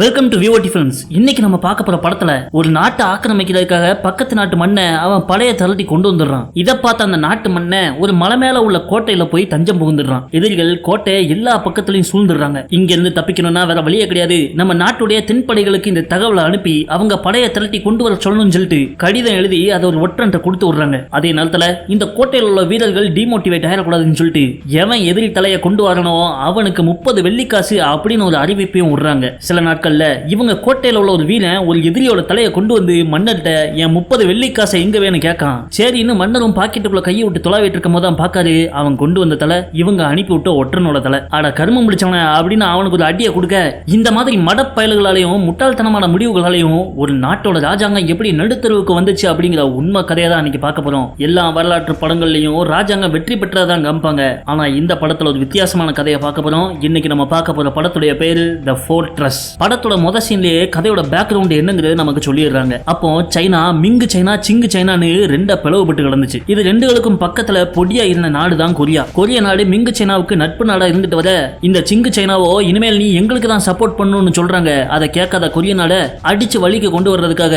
Welcome to VOD films. இன்னைக்கு நம்ம பார்க்க போற படத்துல ஒரு நாட்டை ஆக்கிரமிக்கிறதுக்காக பக்கத்து நாட்டு மண்ணை அவன் படைய தரட்டி கொண்டு வந்துடுறான். இதை பார்த்த அந்த நாட்டு மண்ணை ஒரு மலை மேல உள்ள கோட்டையில போய் தஞ்சம் புகுந்துடுறான். எதிரிகள் கோட்டையை எல்லா பக்கத்திலையும் சூழ்ந்துடுறாங்க. இங்க இருந்து தப்பிக்கணும்னா வேற வழியே கிடையாது. நம்ம நாட்டுடைய தென்படைகளுக்கு இந்த தகவலை அனுப்பி அவங்க படைய திரட்டி கொண்டு வர சொல்லணும்னு சொல்லிட்டு கடிதம் எழுதி அதை ஒரு ஒற்றன்ட்ட கொடுத்து விடுறாங்க. அதே நேரத்துல இந்த கோட்டையில் உள்ள வீரர்கள் டிமோட்டிவேட் ஆயிடக்கூடாதுன்னு சொல்லிட்டு எவன் எதிரி தலையை கொண்டு வரணும் அவனுக்கு 30 வெள்ளிக்காசு அப்படின்னு ஒரு அறிவிப்பையும் விடுறாங்க. சில நாட்கள் இவங்க கோட்டையில உள்ள ஒரு வீரன் ஒரு எதிரியோட தலையை கொண்டு வந்து மன்னர்கிட்ட என் 30 வெள்ளிக்காசை எங்க வேணும் கேட்கான். சரின்னு மன்னரும் பாக்கெட்டுக்குள்ள கையை விட்டு தொலைவிட்டு இருக்கும் போது பாக்காரு அவன் கொண்டு வந்த தலை இவங்க அனுப்பி விட்ட ஒற்றனோட தலை. ஆட கருமம் முடிச்சவன அப்படின்னு அவனுக்கு ஒரு அடியை கொடுக்க இந்த மாதிரி மடப்பயல்களாலையும் முட்டாள்தனமான முடிவுகளாலையும் ஒரு நாட்டோட ராஜாங்கம் எப்படி நடுத்தருவுக்கு வந்துச்சு அப்படிங்கிற உண்மை கதையை தான் இன்னைக்கு பார்க்க போறோம். எல்லா வரலாற்று படங்கள்லயும் ராஜாங்கம் வெற்றி பெற்றதான் காமிப்பாங்க. ஆனா இந்த படத்துல ஒரு வித்தியாசமான கதையை பார்க்க போறோம். இன்னைக்கு நம்ம பார்க்க போற படத்துடைய பேரு தி ஃபோர்ட்ரஸ். படத்தோட முத சீன்லயே கதையோட பேக்ரவுண்ட் என்னங்கிறது நமக்கு சொல்லிடுறாங்க. அப்போ சைனா மிங்கு சைனா சிங்கு சைனான்னு ரெண்டா பிளவுபட்டு கிடந்துச்சு. இது ரெண்டுகளுக்கும் பக்கத்துல பொடியா இருந்த நாடு தான் கொரியா. கொரிய நாடு மிங்கு சைனாவுக்கு நட்பு நாடா இருந்துட்டு வர இந்த சிங்கு சைனாவோ இனிமேல் நீ எங்களுக்கு தான் சப்போர்ட் பண்ணணும்னு சொல்றாங்க. அதை கேட்காத கொரிய நாட அடிச்சு வழிக்கு கொண்டு வர்றதுக்காக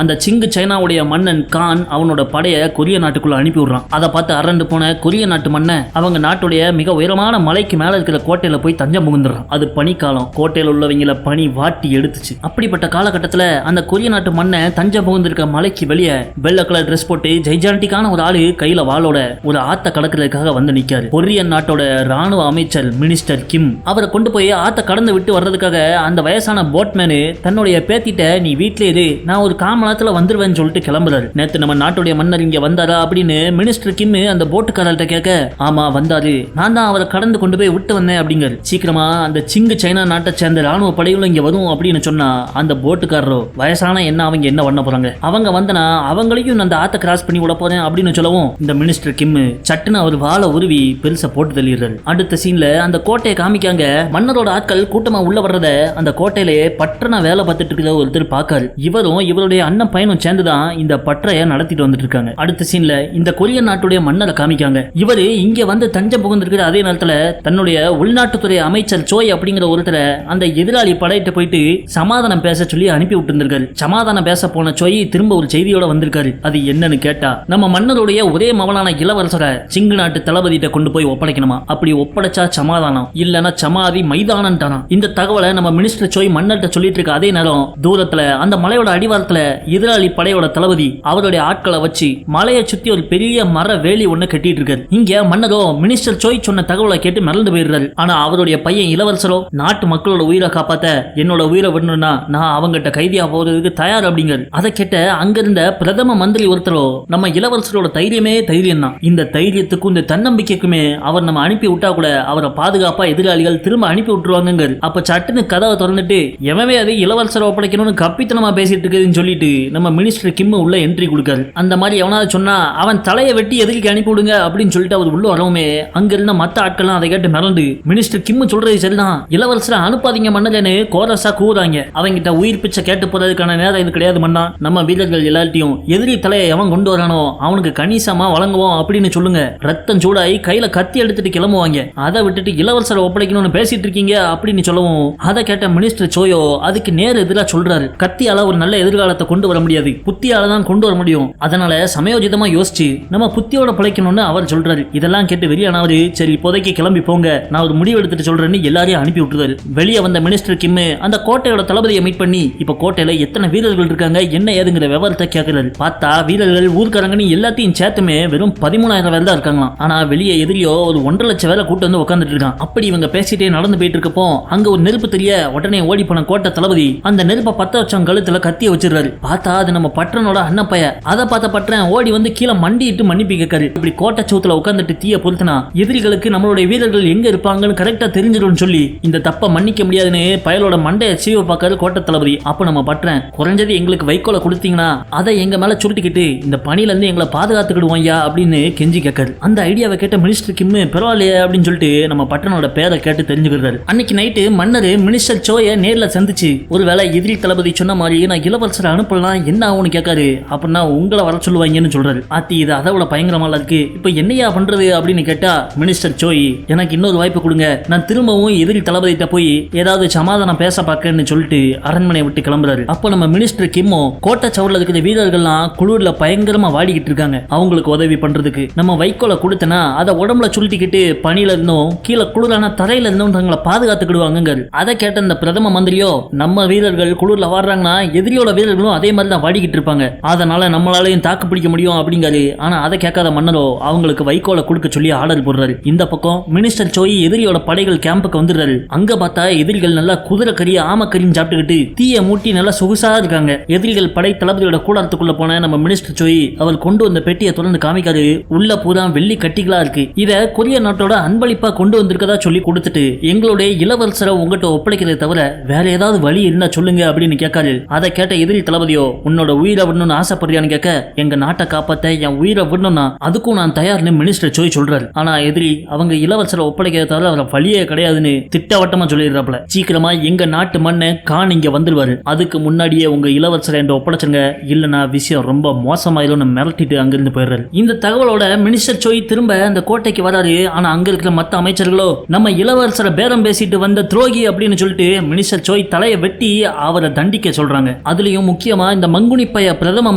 அந்த சிங்கு சைனாவுடைய மன்னன் கான் அவனோட படைய கொரிய நாட்டுக்குள்ள அனுப்பி விடுறான். அதை பார்த்து அரண்டு போன கொரிய நாட்டு மன்னன் அவங்க நாட்டுடைய மிக உயரமான மலைக்கு மேல இருக்கிற கோட்டையில போய் தஞ்சம் புகுந்துறான். அது பனிக்காலம். கோட்டையில் உள்ளவங்கள பனி வாட்டி எடுத்துச்சு. அப்படிப்பட்ட காலகட்டத்தில் அந்த கொரிய நாட்டு மன்னன் தஞ்சம் புகுந்திருக்க மலைக்கு வெளியே வெள்ளை கலர் ட்ரெஸ் போட்டு ஜெய்ஜாண்டிக்கான ஒரு ஆளு கையில வாளோட ஒரு ஆத்த கடக்கிறதுக்காக வந்து நிக்காரு. கொரியன் நாட்டோட ராணுவ அமைச்சர் மினிஸ்டர் கிம் அவரை கொண்டு போய் ஆத்த கடந்து விட்டு வர்றதுக்காக அந்த வயசான போட்மேனு தன்னுடைய பேத்திட்ட நீ வீட்டிலே இரு நான் ஒரு காமலத்துல வந்துருவேன்னு சொல்லிட்டு கிளம்புறாரு. நேத்து நம்ம நாட்டுடைய மன்னர் இங்க வந்தாரா அப்படின்னு மினிஸ்டர் கிம் அந்த போட்டுக்காரர்கிட்ட கேட்க ஆமா வந்தாரு நான் தான் அவரை கடந்து கொண்டு போய் விட்டு வந்தேன் அப்படிங்கிறார். சீக்கிரமா அந்த சிங்கு சைனா நாட்டை சேர்ந்த ராணுவ படைகளும் இங்க வரும் அப்படின்னு சொன்னா அந்த போட்டுக்காரரோ வயசான என்ன அவங்க என்ன பண்ண போறாங்க அவங்க வந்தனா அவங்களையும் அந்த ஆத்த கிராஸ் பண்ணி விட போறேன் அப்படின்னு சொல்லவும் இந்த மினிஸ்டர் கிம் சட்டுன்னு அவர் வாழை உருவி பெருசா போட்டு தள்ளிடுறாரு. அடுத்த சீன்ல அந்த கோட்டையை காமிக்காங்க. மன்னரோட ஆட்கள் கூட்டமா உள்ள வர்றத அந்த கோட்டையிலேயே பட்டண வேலை பார்த்துட்டு இருக்கிற ஒருத்தர் பாக்காரு. இவரும் இவருடைய அண்ணன் பையனும் சேர்ந்துதான் இந்த பட்டறைய நடத்திட்டு வந்துட்டு இருக்காங்க. அடுத்த சீன்ல இந்த கொரிய நாட்டுடைய மன்னரை காமிக்காங்க. இவரு இங்க வந்து தஞ்சம் புகுந்திருக்கிற அதே நேரத்துல தன்னுடைய உள்நாட்டுத்துறை அமைச்சர் சோய் அப்படிங்கிற ஒருத்தரை அந்த எதிராளி படையிட்டு போயிட்டு சமாதானம் பேச சொல்லி அனுப்பி விட்டு இருந்திருக்காரு. சமாதானம் பேச போன சோய் திரும்ப ஒரு செய்தியோட வந்திருக்காரு. அது என்னன்னு கேட்டா நம்ம மன்னருடைய ஒரே மகளான இளவரசரை சிங்கு நாட்டு தளபதியிட்ட கொண்டு போய் ஒப்படைக்கணுமா. அப்படி ஒப்படைச்சா சமாதானம் இல்லனா சமாதி மைதானம். இந்த தகவலை நம்ம மினிஸ்டர் சோய் மன்னர்கிட்ட சொல்லிட்டு இருக்க அதே நேரம் தூரத்துல அந்த மலையோட அடிவாரத்துல எதிராளி படையோட தளபதி அவருடைய ஆட்களை வச்சு மலையை சுத்தி ஒரு பெரிய மர வேலி ஒண்ணு கட்டிட்டு இருக்காரு. இங்க மன்னரோ மினிஸ்டர் சோய் சொன்ன தகவலை கேட்டு மறந்து போயிடுறாரு. ஆனா அவருடைய பையன் இளவரசரோ நாட்டு மக்களோட உயிரை காப்பாத்த என்னோட உயிரை விடணும்னா நான் அவங்கிட்ட கைதியா போறதுக்கு தயார் அப்படிங்கிறார். அதை கேட்ட அங்க இருந்த பிரதம மந்திரி ஒருத்தரோ நம்ம இளவரசரோட தைரியமே தைரியம் தான். இந்த தைரியத்துக்கும் இந்த தன்னம்பிக்கைக்குமே அவர் நம்ம அனுப்பி விட்டா கூட அவரை பாதுகாப்பா எதிராளிகள் திரும்ப அனுப்பி விட்டுருவாங்க. அப்ப சட்டுன்னு கதவை திறந்துட்டு எவவே அது இளவரசரை ஒப்படைக்கணும்னு கப்பித்தனமா பேசிட்டு இருக்குதுன்னு சொல்லிட்டு நம்ம மினிஸ்டர் கிம் உள்ள என்ட்ரி கொடுக்காரு. அந்த மாதிரி எவனாவது சொன்னா அவன் தலையை வெட்டி எதிரிக்கு அனுப்பி விடுங்க அப்படின்னு சொல்லிட்டு அவர் உள்ள வரவுமே அங்க இருந்த மத்த ஆட்கள்லாம் அதை கேட்டு மிரண்டு மினிஸ்டர் கிம் சொல்றது சரிதான் இளவரசரை அனுப்பாதீங்க மன்னரேன்னு கோரஸா கூறாங்க. அவங்கிட்ட உயிர் பிச்சை கேட்டு போறதுக்கான நேரம் இது கிடையாது மன்னா. நம்ம வீரர்கள் எல்லார்ட்டையும் எதிரி தலையை எவன் கொண்டு வரானோ அவனுக்கு கணிசமா வழங்குவோம் அப்படின்னு சொல்லுங்க. ரத்தம் சூடாகி கையில கத்தி எடுத்துட்டு கிளம்புவாங்க. அதை விட்டுட்டு இளவரசரை ஒப்படைக்கணும்னு பேசிட்டு இருக்கீங்க அப்படின்னு சொல்லவும் அதை கேட்ட மினிஸ்டர் சோயோ அதுக்கு நேர் எதிராக சொல்றாரு. கத்தியால ஒரு நல்ல எதிர்காலத்தை கொண்டு வர முடியாது, புத்தியால தான் கொண்டு வர முடியும். அதனால சமயோஜிதமா யோசிச்சு நம்ம புத்தியோட பிழைக்கணும்னு அவர் சொல்றாரு. இதெல்லாம் கேட்டு வெளியானவரு சரி இப்போதைக்கு கிளம்பி போங்க நான் ஒரு முடிவு எடுத்துட்டு சொல்றேன்னு எல்லாரையும் அனுப்பி விட்டுறாரு. வெளியே வந்த மினிஸ்டர் கிம் அந்த கோட்டையோட தளபதியை மீட் பண்ணி இப்ப கோட்டையில எத்தனை வீரர்கள் இருக்காங்க என்ன ஏதுங்கிற விவரத்தை கேட்கிறாரு. பார்த்தா வீரர்கள் ஊர்க்காரங்கன்னு எல்லாத்தையும் சேர்த்துமே வெறும் 13,000 பேர் தான் இருக்காங்களாம். ஆனா வெளியே எதிரியோ ஒரு 1.5 லட்சம் வேலை கூட்டு வந்து உட்காந்துட்டு இருக்கான். அப்படி இவங்க பேசிட்டே நடந்து போயிட்டு இருக்கப்போ அங்க ஒரு நெருப்பு தெரிய உடனே ஓடி போன கோட்டை தளபதி அந்த நெருப்பை 10 லட்சம் கழுத்துல கத்திய வச்சிருக்காரு. பார்த்தா அது நம்ம பட்டனோட அண்ணப்பைய. அதை பார்த்த பட்டன் ஓடி வந்து கீழே மண்டிட்டு மன்னிப்பு கேட்காரு. இப்படி கோட்டை சூத்துல உட்காந்துட்டு தீய பொறுத்தனா எதிரிகளுக்கு நம்மளுடைய வீரர்கள் எங்க இருப்பாங்கன்னு கரெக்டா தெரிஞ்சிடும் சொல்லி இந்த தப்ப மன்னிக்க முடியாதுன்னு பயலோட மண்டைய சீவ பார்க்காரு கோட்டை தளபதி. அப்ப நம்ம பட்டேன் குறைஞ்சது எங்களுக்கு வைக்கோலை கொடுத்தீங்கன்னா அதை எங்க மேல சுருட்டிக்கிட்டு இந்த பணியில இருந்து எங்களை பாதுகாத்துக்கிடுவோம் ஐயா அப்படின்னு கெஞ்சி கேட்காரு. அந்த ஐடியாவை கேட்ட மினிஸ்டர் கிம் பரவாயில்லையா அப்படின்னு சொல்லிட்டு நம்ம பட்டனோட பேரை கேட்டு தெரிஞ்சுக்கிறாரு. அன்னைக்கு நைட்டு மன்னர் மினிஸ்டர் சோயை நேர்ல சந்திச்சு ஒருவேளை எதிரி தளபதி சொன்ன மாதிரி நான் இளவரசரை அனுப்பலாம் என்ன ஆகும்னு கேட்காரு. அப்படின்னா உங்களை வர சொல்லுவாங்கன்னு சொல்றாரு. ஆத்தி இது அதை விட பயங்கரமா இருக்கு இப்ப என்னையா பண்றது அப்படின்னு கேட்டா மினிஸ்டர் சோய் எனக்கு இன்னொரு வாய்ப்பு கொடுங்க நான் திரும்பவும் எதிரி தளபதிட்ட போய் ஏதாவது சமாதானம் பேச அரச பாக்கன்னு சொல்லிட்டு அரண்மனை விட்டு கிளம்புறாரு. அப்ப நம்ம மினிஸ்டர் கிம்மோ கோட்டை சவர்ல இருக்கிற வீரர்கள்லாம் குளிர்ல பயங்கரமா வாடிக்கிட்டு இருக்காங்க. அவங்களுக்கு உதவி பண்றதுக்கு நம்ம வைக்கோலை கொடுத்தனா அதை உடம்புல சுருட்டிக்கிட்டு பனியில இருந்தும் கீழே குளிரான தரையில இருந்தும் தங்களை பாதுகாத்துக்கிடுவாங்க. அதை கேட்ட இந்த பிரதம மந்திரியோ நம்ம வீரர்கள் குளிர்ல வாடுறாங்கன்னா எதிரியோட வீரர்களும் அதே மாதிரி தான் வாடிக்கிட்டு இருப்பாங்க, அதனால நம்மளாலையும் தாக்கு பிடிக்க முடியும் அப்படிங்காரு. ஆனா அதை கேட்காத மன்னரோ அவங்களுக்கு வைக்கோலை கொடுக்க சொல்லி ஆர்டர் போடுறாரு. இந்த பக்கம் மினிஸ்டர் சோய் எதிரியோட படைகள் கேம்புக்கு வந்துடுறாரு. அங்க பார்த்தா எதிரிகள் நல்லா குதிரை கறி ஆமக்கறின்னு சாப்பிட்டுக்கிட்டு தீய மூட்டி நல்லா சொகுசா இருக்காங்க. எதிரிகள் படை தளபதியோட கூடாரத்துக்குள்ள போன நம்ம மினிஸ்டர் சோய் அவர் கொண்டு வந்த பெட்டியை தொடர்ந்து காமிக்காரு. உள்ள பூரா வெள்ளி கட்டிகளா இருக்கு. இத கொரிய நாட்டோட அன்பளிப்பா கொண்டு வந்திருக்கதா சொல்லி கொடுத்துட்டு எங்களுடைய இளவரசரை உங்ககிட்ட ஒப்படைக்கிறத தவிர வேற ஏதாவது வழி இருந்தா சொல்லுங்க அப்படின்னு கேட்காரு. அதை கேட்ட எதிரி தளபதியோ உன்னோட உயிரை விடணும்னு ஆசைப்படுறியான்னு கேட்க எங்க நாட்டை காப்பாத்த என் உயிரை விடணும்னா அதுக்கும் நான் தயார்னு மினிஸ்டர் சோய் சொல்றாரு. ஆனா எதிரி அவங்க இளவரசரை ஒப்படைக்கிறத தவிர அவரை வழியே கிடையாதுன்னு திட்டவட்டமா சொல்லிடுறாப்ல. சீக்கிரமா எங்க நாட்டு மண்ணை கான் இங்க வந்துருவாரு, அதுக்கு முன்னாடியே உங்க இளவரசரை என்ற ஒப்படைச்சுங்க, இல்லனா விஷயம் ரொம்ப மோசமாயிரும் மிரட்டிட்டு அங்கிருந்து போயிடுறாரு. இந்த தகவலோட மினிஸ்டர் சோய் திரும்ப அந்த கோட்டைக்கு வராரு. ஆனா அங்க இருக்கிற மத்த அமைச்சர்களோ நம்ம இளவரசரை பேரம் பேசிட்டு வந்த துரோகி அப்படின்னு சொல்லிட்டு மினிஸ்டர் சோய் தலையை வெட்டி அவரை தண்டிக்க சொல்றாங்க. அதுலயும் முக்கியமா இந்த மங்குனி பைய பிரதம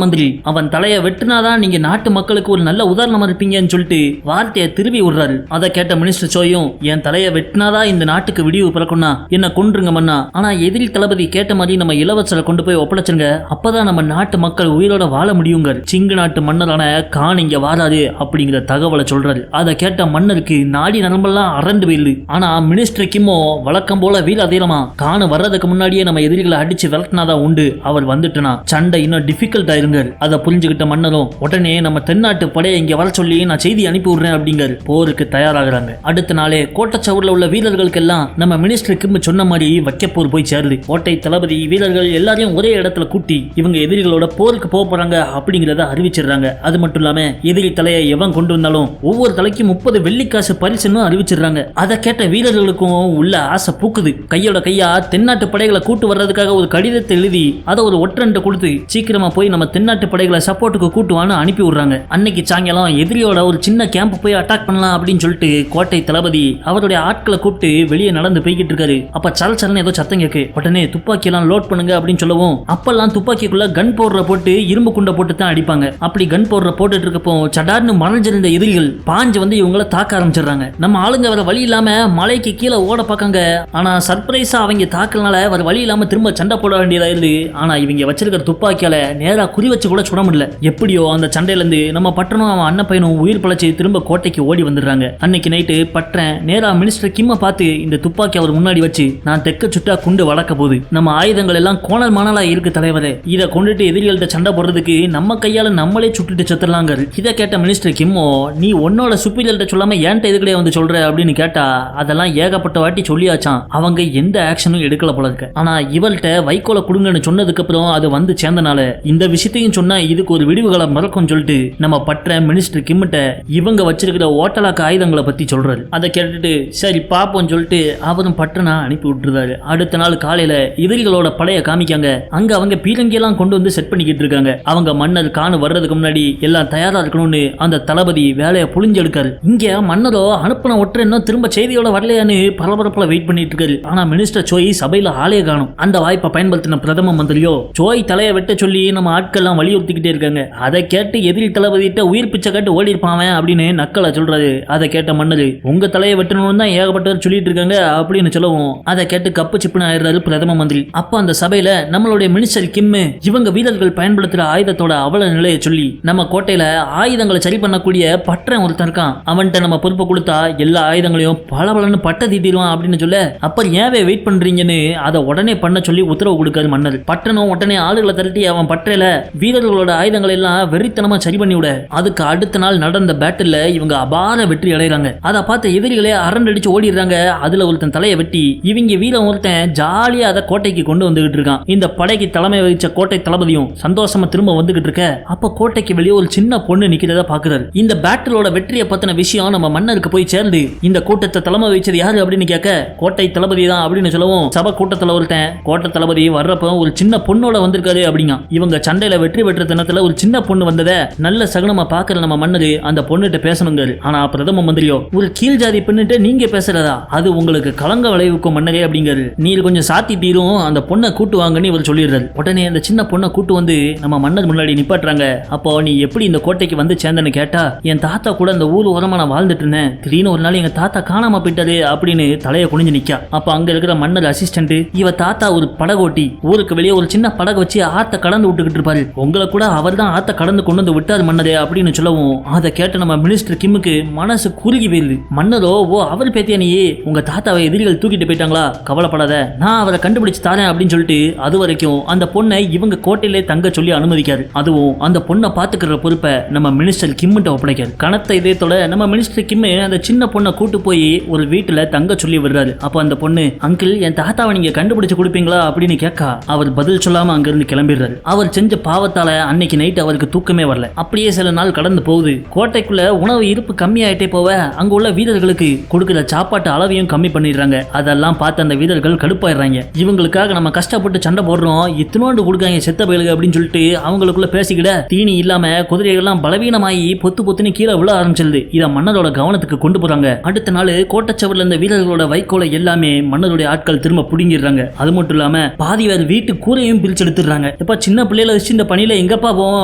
மந்திரி அவன் தலையை வெட்டினாதான் நீங்க நாட்டு மக்களுக்கு ஒரு நல்ல உதாரணமா இருப்பீங்கன்னு சொல்லிட்டு வார்த்தையை திரும்பி விடுறாரு. அதை கேட்ட மினிஸ்டர் சோயும் என் தலையை வெட்டினாதான் இந்த நாட்டுக்கு விடிவு பிறக்கும்னா என்ன கொன்றுங்க மன்னா, ஆனா எதிரி தளபதி கேட்ட மாதிரி நம்ம இளவரசரை கொண்டு போய் ஒப்படைச்சுங்க, அப்பதான் நம்ம நாட்டு மக்கள் உயிரோட வாழ முடியுங்க. சிங்கு நாட்டு மன்னரான கான் இங்க வாராது அப்படிங்கிற தகவலை சொல்றாரு. அதை கேட்ட மன்னருக்கு நாடி நரம்பெல்லாம் அரண்டு போயிடுது. ஆனா மினிஸ்டர் கிம்மோ வழக்கம் போல வீராதீரமா கான் வர்றதுக்கு முன்னாடியே நம்ம எதிரிகளை அடிச்சு விரட்டினாதான் உண்டு, அவர் வந்துட்டுனா சண்டை இன்னும் டிஃபிகல்ட் ஆயிருங்க. அதை புரிஞ்சுக்கிட்ட மன்னரும் உடனே நம்ம தென்னாட்டு படையை இங்க வர சொல்லி நான் செய்தி அனுப்பி விடுறேன் அப்படிங்கிற போருக்கு தயாராகிறாங்க. அடுத்த நாளே கோட்டச்சவர்ல உள்ள வீரர்களுக்கு எல்லாம் நம்ம மினிஸ்டர் கிம் சொன்ன மாதிரி வைக்கப்போர் போய் சேருது. கோட்டை தளபதி வீரர்கள் எல்லாரையும் ஒரே இடத்துல கூட்டி இவங்க எதிரிகளோட போருக்கு போக போறாங்க அப்படிங்கறத அறிவிச்சிடுறாங்க. அது மட்டும் இல்லாம எதிரி தலையை எவன் கொண்டு வந்தாலும் ஒவ்வொரு தலைக்கும் 30 வெள்ளிக்காசு பரிசுன்னு அறிவிச்சிடுறாங்க. அதை கேட்ட வீரர்களுக்கும் உள்ள ஆசை பூக்குது. கையோட கையா தென்னாட்டு படைகளை கூட்டு வர்றதுக்காக ஒரு கடிதத்தை எழுதி அதை ஒரு ஒற்றன்ட்ட கொடுத்து சீக்கிரமா போய் நம்ம தென்னாட்டு படைகளை சப்போர்ட்டுக்கு கூட்டுவான்னு அனுப்பி விடுறாங்க. அன்னைக்கு சாயங்காலம் எதிரியோட ஒரு சின்ன கேம்ப் போய் அட்டாக் பண்ணலாம் அப்படின்னு சொல்லிட்டு கோட்டை தளபதி அவருடைய ஆட்களை கூப்பிட்டு வெளியே நடந்து போய்கிட்டு இருக்காரு. அப்ப சலச்சலன்னு ஏதோ சத்தம் கேக்கு. உடனே துப்பாக்கி எல்லாம் லோட் பண்ணுங்க அப்படின்னு சொல்லவும் அப்பெல்லாம் துப்பாக்கிக்குள்ள கன் பவுடரை போட்டு இரும்பு குண்டை போட்டு தான் அடிப்பாங்க. அப்படி கன் பவுடரை போட்டுட்டு இருக்கப்போ சடார்னு மறைஞ்சிருந்த எதிரிகள் பாஞ்சு வந்து இவங்களை தாக்க ஆரம்பிச்சிடுறாங்க. நம்ம ஆளுங்க வர வழி இல்லாம மலைக்கு கீழே ஓட பார்க்காங்க. ஆனா சர்ப்ரைஸா அவங்க தாக்கலனால வர வழி இல்லாம திரும்ப சண்டை போட வேண்டியதா இருந்து. ஆனா இவங்க வச்சிருக்கிற துப்பாக்கியால நேரா குறி வச்சு கூட சுட முடியல. எப்படியோ அந்த சண்டையில இருந்து நம்ம பட்டனும் அவன் அண்ணன் பையனும் உயிர் பழச்சி திரும்ப கோட்டைக்கு ஓடி வந்துடுறாங்க. அன்னைக்கு நைட்டு பட்டன் நேரா மினிஸ்டர் கிம்ம பார்த்து இந்த துப்பாக்கி அவர் முன்னாடி வச்சு நான் தெக்க சுட்டா குண்டு வளர்க்க போகுது, நம்ம ஆயுதங்கள் எல்லாம் கோணல் மானலா இருக்கு தலைவரே, இதை கொண்டுட்டு எதிரிகள்கிட்ட சண்டை போடுறதுக்கு நம்ம கையால நம்மளே சுட்டுட்டு செத்துடலாங்க. இதை கேட்ட மினிஸ்டர் கிம்மோ நீ உன்னோட சுப்பீரியர்கிட்ட சொல்லாம ஏன்ட்ட எதுக்கடையே வந்து சொல்ற அப்படின்னு கேட்டா அதெல்லாம் ஏகப்பட்ட வாட்டி சொல்லியாச்சான், அவங்க எந்த ஆக்ஷனும் எடுக்கல போல இருக்கு. ஆனா இவள்கிட்ட வைக்கோலை கொடுங்கன்னு சொன்னதுக்கு அப்புறம் அது வந்து சேர்ந்தனால இந்த விஷயத்தையும் சொன்னா இதுக்கு ஒரு விடிவுகளை மறக்கும் சொல்லிட்டு நம்ம பற்ற மினிஸ்டர் கிம்மிட்ட இவங்க வச்சிருக்கிற ஓட்டலாக்க ஆயுதங்களை பத்தி சொல்றாரு. அதை கேட்டுட்டு சரி பாப்போம் சொல்லிட்டு அவரும் பட்டனா அனுப்பி விட்டுருந்தாரு. அடுத்த நாள் காலையில எதிரிகளோட படைய காமிக்காங்க. அங்க அவங்க பீரங்கி எல்லாம் கொண்டு வந்து செட் பண்ணிக்கிட்டு இருக்காங்க. அவங்க மன்னர் காணு வர்றதுக்கு முன்னாடி எல்லாம் தயாரா இருக்கணும்னு அந்த தளபதி வேலையை புளிஞ்செடுக்காரு. இங்க மன்னரோ அனுப்பின ஒற்றை இன்னும் திரும்ப செய்தியோட வரலையான்னு பரபரப்புல வெயிட் பண்ணிட்டு இருக்காரு. ஆனா மினிஸ்டர் சோய் சபையில ஆளே காணும். அந்த வாய்ப்பை பயன்படுத்தின பிரதம மந்திரியோ சோய் தலையை வெட்ட சொல்லி நம்ம ஆட்கள்லாம் வலியுறுத்திக்கிட்டே இருக்காங்க. அதை கேட்டு எதிரி தளபதிட்ட உயிர் பிச்சை காட்டு ஓடி இருப்பான் அப்படின்னு நக்கலை சொல்றாரு. அதை கேட்ட மன்னர் உங்க தலையை வெட்டணும்னு தான் ஏகப்பட்டவர் சொல்லிட்டு இருக்காங்க அப்படின்னு சொல்லவும் அதை கேட்டு கப்பு சிப்புன்னு ஆயிடுறாரு பிரதம மந்திரி. அப்ப அந்த சபையில நம்மளுடைய மினிஸ்டர் கிம் இவங்க வீரர்கள் பயன்படுத்துற ஆயுதத்தோட அவல நிலையை சொல்லி நம்ம கோட்டையில ஆயுதங்களை சரி பண்ணக்கூடிய பற்றன் ஒருத்தன் இருக்கான், அவன்கிட்ட நம்ம பொறுப்பை கொடுத்தா எல்லா ஆயுதங்களையும் பலபலன்னு பட்ட தீட்டிடுவான் அப்படின்னு சொல்ல அப்ப ஏவே வெயிட் பண்றீங்கன்னு அதை உடனே பண்ண சொல்லி உத்தரவு கொடுக்காரு மன்னர். பட்டனும் உடனே ஆளுகளை திரட்டி அவன் பற்றையில வீரர்களோட ஆயுதங்கள் எல்லாம் வெறித்தனமா சரி பண்ணி விட அதுக்கு அடுத்த நாள் நடந்த பேட்டில் இவங்க அபார வெற்றி அடைகிறாங்க. அதை பார்த்த எதிரிகளே அரண்டடிச்சு ஓடிடுறாங்க. அதுல ஒருத்தன் தலையை வெட்டி இவங்க வீரன் ஒருத்தன் ஜாலியா அதை கோட்டைக்கு கொண்டு வந்துகிட்டு இருக்கான். இந்த படைக்கு தலைமை வகிச்ச கோட்டை தளபதியும் சந்தோஷமா திரும்ப வந்துகிட்டு இருக்க அப்ப கோட்டைக்கு வெளியே ஒரு சின்ன பொண்ணு நிக்கிறத பாக்குறாரு. இந்த பேட்டிலோட வெற்றியை பத்தின விஷயம் நம்ம மன்னருக்கு போய் சேர்ந்து இந்த கூட்டத்தை தலைமை வச்சது யாரு அப்படின்னு கேட்க கோட்டை தளபதி தான் அப்படின்னு சொல்லவும் சபை கூட்டத்தில் ஒருத்தன் கோட்டை தளபதி வர்றப்ப ஒரு சின்ன பொண்ணோட வந்திருக்காரு அப்படிங்க. இவங்க சண்டையில வெற்றி பெற்ற தினத்துல ஒரு சின்ன பொண்ணு வந்ததை நல்ல சகுனமா பாக்குற நம்ம மன்னர் அந்த பொண்ணுகிட்ட பேசணுங்க. ஆனா பிரதம மந்திரியோ ஒரு கீழ் ஜாதி பெண்ணுட்டு நீங்க பேசுறதா அது உங்களுக்கு கலங்க விளைவிக்கும் மன்னரே அப்படிங்கிறது. நீ கண்ணீர் கொஞ்சம் சாத்தி தீரும், அந்த பொண்ணை கூட்டு வாங்கன்னு இவர் சொல்லிடுறாரு. உடனே அந்த சின்ன பொண்ணை கூட்டு வந்து நம்ம மன்னர் முன்னாடி நிப்பாட்டுறாங்க. அப்போ நீ எப்படி இந்த கோட்டைக்கு வந்து சேர்ந்தன்னு கேட்டா, என் தாத்தா கூட அந்த ஊர் ஓரமா நான் வாழ்ந்துட்டு இருந்தேன், திடீர்னு ஒரு நாள் எங்க தாத்தா காணாம போயிட்டாரு அப்படின்னு தலையை குனிஞ்சு நிக்கா. அப்ப அங்க இருக்கிற மன்னர் அசிஸ்டன்ட், இவ தாத்தா ஒரு படகோட்டி, ஊருக்கு வெளியே ஒரு சின்ன படகு வச்சு ஆத்த கடந்து விட்டுக்கிட்டு இருப்பாரு, உங்களை கூட அவர் தான் ஆத்த கடந்து கொண்டு வந்து விட்டாரு மன்னரே அப்படின்னு சொல்லவும், அதை கேட்ட நம்ம மினிஸ்டர் கிம்முக்கு மனசு குறுகி போயிருது. மன்னரோ, ஓ அவர் பேத்தியா நீ, உங்க தாத்தாவை எதிரிகள் தூக்கிட்டு போயிட்டாங்களா, கவலைப்படாத, நான் அவரை கண்டுபிடிச்சு தாரேன் அப்படின்னு சொல்லிட்டு அது வரைக்கும் அந்த பொண்ணை இவங்க கோட்டையிலே தங்க சொல்லி அனுமதிக்காரு. அதுவும் அந்த பொண்ணை பாத்துக்கிற பொறுப்பை நம்ம மினிஸ்டர் கிம்மிட்ட ஒப்படைக்காரு. கனத்த இதயத்தோட நம்ம மினிஸ்டர் கிம் அந்த சின்ன பொண்ணை கூட்டு போய் ஒரு வீட்டுல தங்க சொல்லி விடுறாரு. அப்ப அந்த பொண்ணு, அங்கிள் என் தாத்தாவை நீங்க கண்டுபிடிச்சு கொடுப்பீங்களா அப்படின்னு கேட்கா. அவர் பதில் சொல்லாம அங்கிருந்து கிளம்பிடுறாரு. அவர் செஞ்ச பாவத்தால அன்னைக்கு நைட் அவருக்கு தூக்கமே வரல. அப்படியே சில நாள் கடந்து போகுது. கோட்டைக்குள்ள உணவு இருப்பு கம்மியாயிட்டே போவ அங்க உள்ள வீரர்களுக்கு கொடுக்கிற சாப்பாட்டு அளவையும் கம்மி பண்ணிடுறாங்க. அதெல்லாம் பார்த்து அந்த வீரர்கள் கடுப்பாயிடுறாங்க. இவங்களுக்காக நம்ம கஷ்டப்பட்டு சண்டை போடுறோம், இத்தனோண்டு கொடுக்காங்க செத்த பயலுக அப்படின்னு சொல்லிட்டு அவங்களுக்குள்ள பேசிக்கிட தீனி இல்லாம குதிரைகள்லாம் பலவீனமாயி பொத்து பொத்துன்னு கீழே விழ ஆரம்பிச்சிருது. இதை மன்னரோட கவனத்துக்கு கொண்டு போறாங்க. அடுத்த நாள் கோட்டச்சவர்ல இருந்த வீரர்களோட வைக்கோலை எல்லாமே மன்னருடைய ஆட்கள் திரும்ப புடுங்கிடுறாங்க. அது மட்டும் இல்லாம பாதி வேறு வீட்டு கூரையும் பிரிச்சு எடுத்துடுறாங்க. இப்ப சின்ன பிள்ளையில வச்சு இந்த பணியில எங்கப்பா போவோம்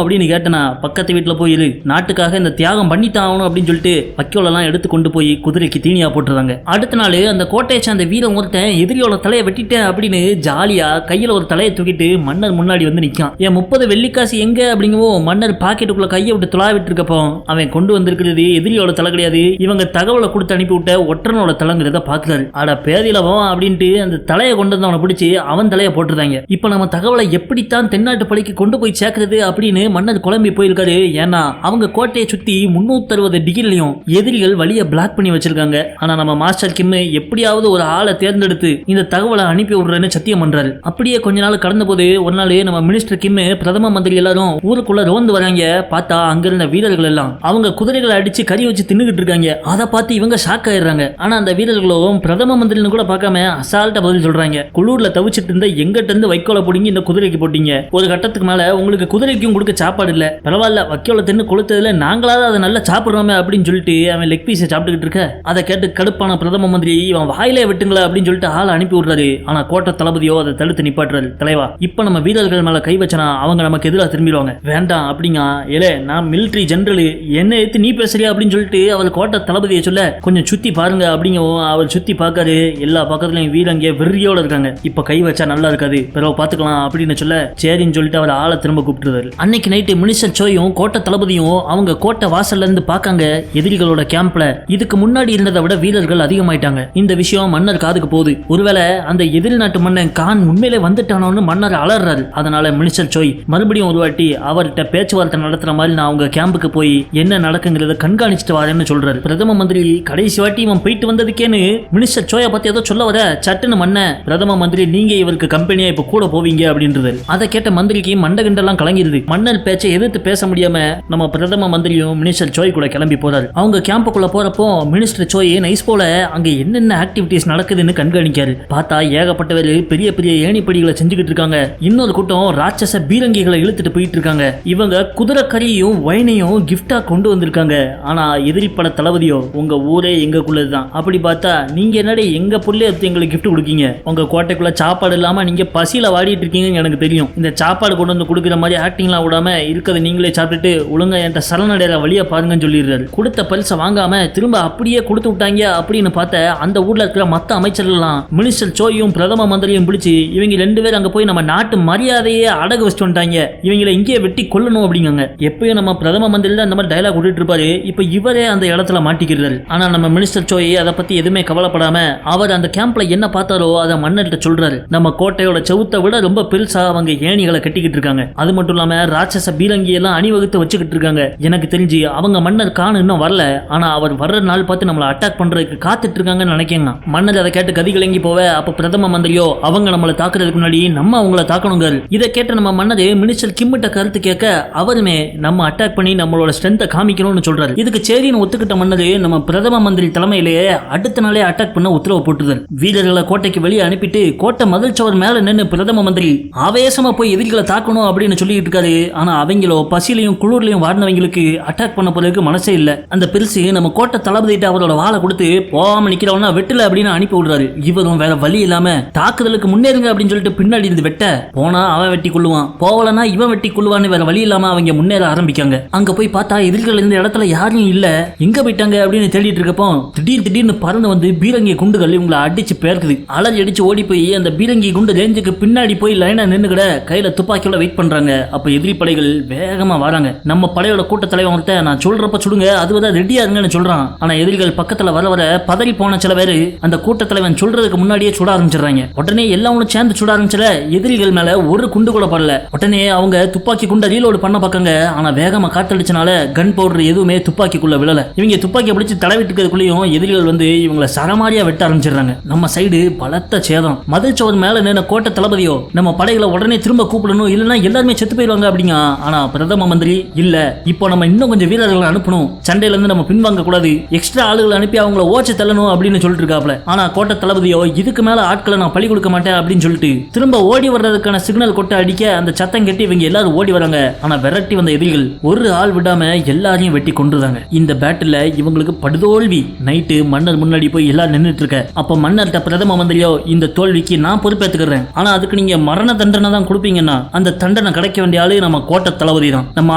அப்படின்னு கேட்டனா, பக்கத்து வீட்டுல போயிரு, நாட்டுக்காக இந்த தியாகம் பண்ணித்தான் ஆகணும் அப்படின்னு சொல்லிட்டு வைக்கோலெல்லாம் எடுத்து கொண்டு போய் குதிரைக்கு தீனியா போட்டுறாங்க. அடுத்த நாள் அந்த கோட்டையை சேர்ந்த வீரன் ஒருத்தன் எதிரியோட தலையை வெட்டிட்டேன் அப்படின்னு ஜாலியா கையில ஒரு தலையை தூக்கிட்டு மன்னர் முன்னாடி வந்து நிக்கான். என் 30 வெள்ளிக்காசு எங்க அப்படிங்கவும் மன்னர் பாக்கெட்டுக்குள்ள கையை விட்டு துளா விட்டு இருக்கப்போ அவன் கொண்டு வந்திருக்கிறது எதிரியோட தலை கிடையாது, இவங்க தகவலை கொடுத்து அனுப்பி விட்ட ஒற்றனோட தலைங்கிறத பாக்குறாரு. அட பேதிலவன் அப்படின்ட்டு அந்த தலையை கொண்டு வந்து அவனை பிடிச்சி அவன் தலையை போட்டுருந்தாங்க. இப்ப நம்ம தகவலை எப்படித்தான் தென்னாட்டு படைக்கு கொண்டு போய் சேர்க்கிறது அப்படின்னு மன்னர் குழம்பி போயிருக்காரு. ஏன்னா அவங்க கோட்டையை சுத்தி 360 டிகிரிலையும் எதிரிகள் வழியை பிளாக் பண்ணி வச்சிருக்காங்க. ஆனா நம்ம மாஸ்டர் கிம் எப்படியாவது ஒரு ஆளை தேர்ந்தெடுத்து இந்த தகவலை அனுப்பி விடுறேன்னு சத்தியம் பண்றாரு. அப்படியே கொஞ்ச நாள் கடந்த போது ஒரு நாள் நம்ம மினிஸ்டர் கிம் பிரதம மந்திரி எல்லாரும் ஊருக்குள்ள ரோந்து வராங்க. பார்த்தா அங்க இருந்த வீரர்கள் எல்லாம் அவங்க குதிரைகளை அடிச்சு கறி வச்சு தின்னுகிட்டு இருக்காங்க. அதை பார்த்து இவங்க ஷாக் ஆயிடுறாங்க. ஆனா அந்த வீரர்களும் பிரதம மந்திரின்னு கூட பார்க்காம அசால்ட்டா பதில் சொல்றாங்க. குளூர்ல தவிச்சிட்டு இருந்த எங்கிட்ட இருந்து வைக்கோலை பிடிங்கி இந்த குதிரைக்கு போட்டீங்க, ஒரு கட்டத்துக்கு மேல உங்களுக்கு குதிரைக்கும் கொடுக்க சாப்பாடு இல்ல, பரவாயில்ல வைக்கோலை தின்னு கொளுத்ததுல நாங்களாவது அதை நல்லா சாப்பிடுறோமே அப்படின்னு சொல்லிட்டு அவன் லெக் பீஸை சாப்பிட்டுக்கிட்டு இருக்க. அதை கேட்டு கடுப்பான பிரதம மந்திரி இவன் வாயிலே விட்டுங்களா அப்படின்னு சொல்லிட்டு ஆள் அனுப்பி விடுறாரு. ஆனா கோட்டை தளபதியோ அதை தடுத்து நிப்பாட்டுறாரு. தலைவா, இப்ப நம்ம வீரர்கள் மேல கை வச்சனா அவங்க நமக்கு எதிராக திரும்பிடுவாங்க, வேண்டாம் அப்படிங்க. ஏலே நான் மிலிட்டரி ஜெனரல், என்ன எடுத்து நீ பேசுறியா அப்படின்னு சொல்லிட்டு அவர் கோட்டை தளபதியை சொல்ல, கொஞ்சம் சுத்தி பாருங்க அப்படிங்கவும் அவர் சுத்தி பார்க்காரு. எல்லா பக்கத்துலயும் வீரங்க வெறியோட இருக்காங்க. இப்ப கை வச்சா நல்லா இருக்காது, பிறகு பாத்துக்கலாம் அப்படின்னு சொல்ல சரின்னு சொல்லிட்டு அவர் ஆளை திரும்ப கூப்பிட்டுறாரு. அன்னைக்கு நைட்டு மினிஸ்டர் சோயும் கோட்டை தளபதியும் அவங்க கோட்டை வாசல்ல இருந்து பாக்காங்க எதிரிகளோட கேம்ப்ல இதுக்கு முன்னாடி இருந்ததை விட வீரர்கள் அதிகமாயிட்டாங்க. இந்த விஷயம் மன்னர் காதுக்கு போகுது. ஒருவேளை அந்த எதிரி நாட்டு மன்னன் கான் உண்மையிலே வந்துட்டானோன்னு மன்னர் அலறாரு. அதனால மினிஸ்டர் சோய் மறுபடியும் ஒரு வாட்டி அவர்கிட்ட பேச்சுவார்த்தை நடத்துற மாதிரி நான் அவங்க கேம்புக்கு போய் என்ன நடக்குங்கிறத கண்காணிச்சுட்டு வரேன்னு சொல்றாரு. பிரதம மந்திரி கடைசி வாட்டி இவன் போயிட்டு வந்ததுக்கேன்னு மினிஸ்டர் சோயை பத்தி ஏதோ சொல்ல வர சட்டுன்னு மன்ன, பிரதம மந்திரி நீங்க இவருக்கு கம்பெனியா இப்ப கூட போவீங்க அப்படின்றது. அதை கேட்ட மந்திரிக்கு மண்டகண்டெல்லாம் கலங்கிருது. மன்னர் பேச்சை எதிர்த்து பேச முடியாம நம்ம பிரதம மந்திரியும் மினிஸ்டர் சோய் கூட கிளம்பி போறாரு. அவங்க கேம்புக்குள்ள போறப்போ மினிஸ்டர் சோய் நைஸ் போல அங்க என்னென்ன ஆக்டிவிட்டிஸ் நடக்குதுன்னு கண்காணிக்காரு. பார்த்தா ஏகப்பட்டவர் பெரிய பெரிய ஏணிப்படிகளை செஞ்சுக்கிட்டு இருக்காங்க. இன்னொரு கூட்டம் ராட்சச பீரங்கிகளை இழுத்துட்டு போயிட்டு இருக்காங்க. இவங்க குதிரை கறியும் வைனையும் கிஃப்டா கொண்டு வந்திருக்காங்க. ஆனா எதிரி பட தளபதியோ உங்க ஊரே எங்களுக்குள்ளதுதான், அப்படி பார்த்தா நீங்க என்னடி எங்க புள்ளே எங்களுக்கு கிஃப்ட் கொடுக்கீங்க, உங்க கோட்டைக்குள்ள சாப்பாடு இல்லாம நீங்க பசியில வாடிட்டு இருக்கீங்கன்னு எனக்கு தெரியும், இந்த சாப்பாடு கொண்டு வந்து கொடுக்குற மாதிரி ஆக்டிங்லாம் விடாம இருக்கிறத நீங்களே சாப்பிட்டுட்டு ஒழுங்கா என்கிட்ட சரணடைற வழியா பாருங்கன்னு சொல்லிடுறாரு. கொடுத்த பரிசை வாங்காம திரும்ப அப்படியே கொடுத்து விட்டாங்க அப்படின்னு பார்த்த அந்த ஊர்ல இருக்கிற மத்த அமைச்சர்கள்லாம் மினிஸ்டர் சோயும் பிரதம மந்திரியும் பிடிச்சி இவங்க 2 பேரும் அங்க போய் நம்ம நாட்டு மரியாதையே அடகு வச்சுட்டு வந்துட்டாங்க, இவங்களை இங்கேயே வெட்டி கொல்லணும் அப்படிங்க. எப்பயும் நம்ம பிரதம மந்திரி தான் இந்த மாதிரி டயலாக் விட்டுட்டு இருப்பாரு, இப்ப இவரே அந்த இடத்துல மாட்டிக்கிறாரு. ஆனா நம்ம மினிஸ்டர் சோய் அதை பத்தி எதுவுமே கவலைப்படாம அவர் அந்த கேம்ப்ல என்ன பார்த்தாரோ அதை மன்னர்கிட்ட சொல்றாரு. நம்ம கோட்டையோட செவுத்தை விட ரொம்ப பெருசா அவங்க ஏணிகளை கட்டிக்கிட்டு இருக்காங்க. அது மட்டும் இல்லாம ராட்சச பீரங்கி எல்லாம் அணிவகுத்து வச்சுக்கிட்டு இருக்காங்க. எனக்கு தெரிஞ்சு அவங்க மன்னர் கான் இன்னும் வரல, ஆனா அவர் வர்ற நாள் பார்த்து நம்மளை அட்டாக் பண்றதுக்கு காத்துட்டு இருக்காங்கன்னு நினைக்கங்க. மன்னர் அதை கேட்டு கதி கிளங்கி போவ அப்ப பிரதம மந்திரியோ அவங்க நம்மளை தாக்குறதுக்கு முன்னாடி நம்ம அவங்கள தாக்கணுங்க. இதை கேட்ட நம்ம மன்னர் மினிஸ்டர் கிம்மிட்ட கருத்து கேட்க அவருமே நம்ம அட்டாக் பண்ணி நம்மளோட ஸ்ட்ரென்த்தை காமிக்கணும்னு சொல்றாரு. இதுக்கு சரின்னு ஒத்துக்கிட்ட மன்னர் நம்ம பிரதம மந்திரி தலைமையிலேயே அடுத்த நாளே அட்டாக் பண்ண உத்தரவு போட்டுறாரு. வீரர்களை கோட்டைக்கு வெளியே அனுப்பிட்டு கோட்டை மதில் சவர் மேல நின்று பிரதம மந்திரி ஆவேசமா போய் எதிரிகளை தாக்கணும் அப்படின்னு சொல்லிட்டு இருக்காரு. ஆனா அவங்களோ பசியிலையும் குளிர்லையும் வாடினவங்களுக்கு அட்டாக் பண்ண போறதுக்கு மனசே இல்ல. அந்த பெருசு நம்ம கோட்டை தளபதிட்ட அவரோட வாழை கொடுத்து போகாம நிக்கிறவனா வெட்டல அப்படின்னு அனுப்பி விடுறாரு. இவரும் வேற வழி இல்லாம தாக்குதலுக்கு முன்னேறுங்க அப்படின்னு சொல்லிட்டு பின்னாடி இருந்து வெட்ட போனா அவன் வெட்டி கொள்ளுவான், போகலனா இவன் வெட்டி கொள்ளுவான்னு வேற வழி இல்லாம அவங்க முன்னேற ஆரம்பிக்காங்க. அங்க போய் பார்த்தா எதிரிகள் இருந்த இடத்துல யாரும் இல்ல, எங்க போயிட்டாங்க அப்படின்னு தேடிட்டு இருக்கப்போ திடீர்னு பறந்து வந்து பீரங்கி குண்டுகள் இவங்களை அடிச்சு பேர்க்குது. அலறி அடிச்சு ஓடி போய் அந்த பீரங்கி குண்டு ரேஞ்சுக்கு பின்னாடி போய் லைனா நின்னுக்கிட கையில துப்பாக்கியோட வெயிட் பண்றாங்க. அப்ப எதிரி படைகள் வேகமா வராங்க. நம்ம படையோட கூட்ட தலைவன் நான் சொல்றப்ப சுடுங்க, அதுவதான் ரெடியா இருங்கன்னு சொல்றான். ஆனா எதிரிகள் பக்கத்துல வர வர பதறி போன சில பேரு அந்த கூட்ட தலைவன் சொல்றதுக்கு முன்னாடியே சுட ஆரம்பிச்சிடறாங்க. உடனே எல்லாரும் சேர்ந்து சுட ஆரம்பிச்சல எதிரிகள் மேல ஒரு குண்டு கூட படல. உடனே அவங்க துப்பாக்கி குண்டை ரீலோடு பண்ண பார்க்காங்க. ஆனா வேகமா காத்தடிச்சனால கன் பவுடர் எதுவுமே துப்பாக்கிக்குள்ள விழல. இவங்க துப்பாக்கி பிடிச்சு தடவிட்டு இருக்கிறதுக்குள்ளேயும் எதிரிகள் வந்து இவங்களை சரமாரியா வெட்ட ஆரம்பிச்சிடுறாங்க. நம்ம சைடு பலத்த சேதம். மதில் சோர் மேல நின்ன கோட்டை தளபதியோ நம்ம படைகளை உடனே திரும்ப கூப்பிடணும், இல்லைன்னா எல்லாருமே செத்து போயிடுவாங்க அப்படிங்க. ஆனா பிரதம மந்திரி இல்ல, இப்போ நம்ம இன்னும் கொஞ்சம் வீரர்களை அனுப்பணும், சண்டையில இருந்து நம்ம பின்வாங்க கூடாது, எக்ஸ்ட்ரா ஆளுகளை அனுப்பி அவங்கள ஓச்சு தள்ளணும் அப்படின்னு சொல்லிட்டு இருக்காப்ல. ஆனா கோட்டை தளபதியோ இதுக்கு மேல ஆட்களை நான் பழி கொடுக்க மாட்டேன் அப்படின்னு சொல்லிட்டு திரும்ப ஓடி வர்றதுக்கான சிக்னல் கொட்டை அடிக்க அந்த சத்தம் கட்டி இவங்க எல்லாரும் ஓடி வராங்க. ஆனா விரட்டி வந்த எதிரிகள் ஒரு ஆள் விடாம எல்லாரையும் வெட்டி கொண்டுறாங்க. இந்த பேட்டில் இவங்களுக்கு படுதோல்வி. நைட்டு மன்னர் முன்னாடி போய் எல்லாரும் நின்றுட்டு இருக்க. அப்ப மன்னர்கிட்ட பிரதம மந்திரியோ இந்த தோல்விக்கு நான் பொறுப்பேற்றுக்கிறேன், ஆனா அதுக்கு நீங்க மரண தண்டனை தான் கொடுப்பீங்கன்னா அந்த தண்டனை கிடைக்க வேண்டிய ஆளு நம்ம கோட்டை தளபதி தான். நம்ம